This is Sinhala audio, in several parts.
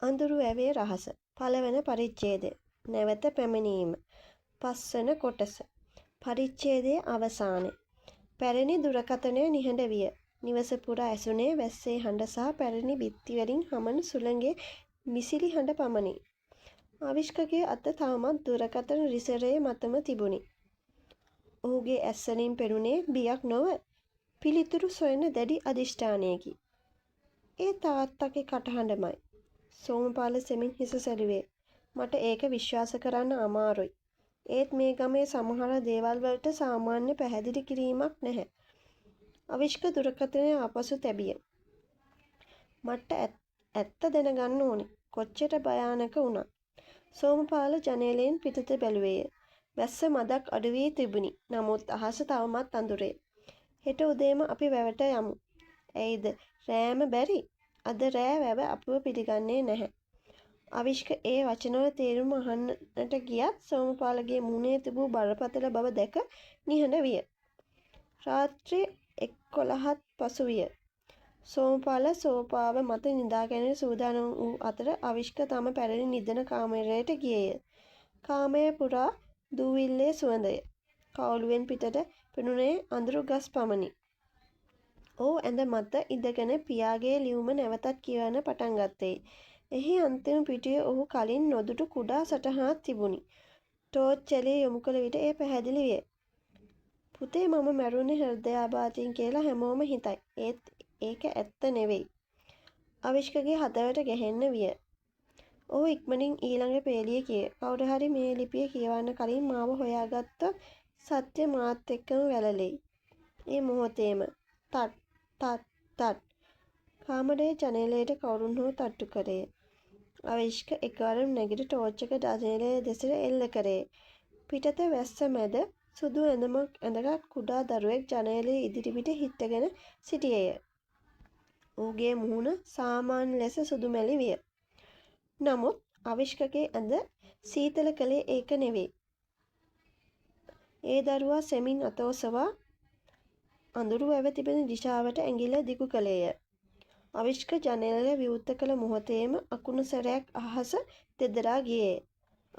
අඳුරු ඇවේ රහස. පළවන පරිච්ඡේදය. නැවත පැමිණීම. පස්වන කොටස. පරිච්ඡේදයේ අවසානය. පැරණි දුරකථනය නිහඬ විය. නිවස පුරා ඇසුනේ වැස්සේ හඬ සහ පැරණි බිත්ති වලින් හමන සුළඟේ මිසිලි හඬ පමණි. ආවිෂ්කගේ අත තවමත් දුරකථන රිසරයේ මතම තිබුණි. ඔහුගේ ඇස් වලින් පෙනුනේ බියක් නොව පිළිතුරු සොයන දැඩි අධිෂ්ඨානයකි. ඒ තාත්තගේ කටහඬමයි. සෝමපාල සෙමින් හිස සැලුවේ. මට ඒක විශ්වාස කරන්න අමාරුයි. ඒත් මේ ගමේ සමහර දේවල් වලට සාමාන්‍ය පැහැදිලි කිරීමක් නැහැ. ආවිෂ්ක දුරකථනය ආපසු තැබිය. මට ඇත්ත දැනගන්න ඕනේ. කොච්චර භයානක වුණත්. සෝමපාල ජනේලයෙන් පිටත බැලුවේය. වැස්ස මදක් අඩු වී තිබුණි. නමුත් අහස තවමත් අඳුරේ. හෙට උදේම අපි වැවට යමු. ඇයිද රෑම බැරි? අද රෑ වැව අපව පිළිගන්නේ නැහැ. ආවිෂ්ක ඒ වචනවල තේරුම අහන්නට ගියත් සෝමපාලගේ මුහුණේ තිබූ බරපතල බව දැක නිහඬ විය. රාත්‍රී 11ත් පසු විය. සෝමපාල සෝපාව මත නිදා ගැනීමට සූදානම් වූ අතර ආවිෂ්ක තම පැරණි නිදන කාමරයට ගියේය. කාමරය පුරා දූවිල්ලේ සුවඳය. කවුළුවෙන් පිටට පෙනුනේ අඳුරු ගස් පමණි. ඔහු ඇඳ මත ඉඳගෙන පියාගේ ලියුම නැවතත් කියවන්න පටන් ගත්තේ. එහි අන්තිම පිටුවේ ඔහු කලින් නොදුටු කුඩා සටහනක් තිබුණි. ටෝච් එළිය යොමු කළ විට එය පැහැදිලි විය. පුතේ මම මැරුණේ හෘදයාබාධයෙන් කියලා හැමෝම හිතයි. ඒත් ඒක ඇත්ත නෙවෙයි. ආවිෂ්කගේ හදවත ගැහෙන්න විය. ඔහු ඉක්මනින් ඊළඟ පේලිය කියේ. කවුරු හරි මේ ලිපිය කියවන්න කලින් මාව හොයාගත්තොත් සත්‍ය මාත් එක්කම වැළලෙයි. ඒ මොහොතේම තට් තට් තට් කාමරයේ ජනේලයට කවුරුන් හෝ තට්ටු කළේය. ආවිෂ්ක එකවරම නැගිට ටෝච් එක ජනේලය දෙසට එල්ල කරේ. පිටත වැස්ස මැද සුදු ඇඳුමක් ඇඳගත් කුඩා දරුවෙක් ජනේලයේ ඉදිරිපිට හිටගෙන සිටියේය. ඔහුගේ මුහුණ සාමාන්‍ය ලෙස සුදු මැලි විය. නමුත් ආවිෂ්කගේ ඇඳ සීතල කළේ ඒක නෙවෙයි. ඒ දරුවා සෙමින් අත ඔසවා අඳුරු වැව තිබෙන දිශාවට ඇඟිල්ල දිගු කළේය. ආවිෂ්ක ජනේලය විවෘත කළ මොහොතේම අකුණු සැරයක් අහස දෙදරා ගියේ.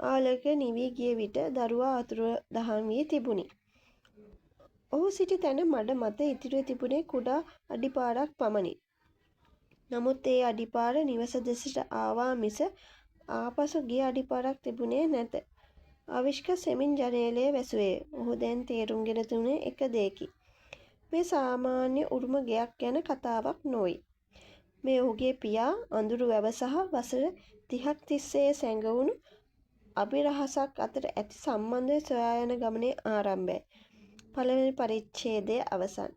ආලෝකය නිවි ගිය විට දරුවා අතුරුදහන් වී තිබුණි. ඔහු සිටි තැන මඩ මත ඉතිරිව තිබුණේ කුඩා අඩිපාරක් පමණි. නමුත් ඒ අඩිපාර නිවස දෙසට ආවා මිස ආපසු ගිය අඩිපාරක් තිබුණේ නැත. ආවිෂ්ක සෙමින් ජනේලය වැසුවේ. ඔහු දැන් තේරුම්ගෙන තිබුණේ එක දෙයකි. මේ සාමාන්‍ය උරුම ගෙයක් ගැන කතාවක් නොවේ. මේ ඔහුගේ පියා අඳුරු වැව සහ වසර 30ක් තිස්සේ සැඟවුණු අභිරහසක් අතර ඇති සම්බන්ධය සොයා යන ගමනේ ආරම්භයයි. පළවෙනි පරිච්ඡේදය අවසන්.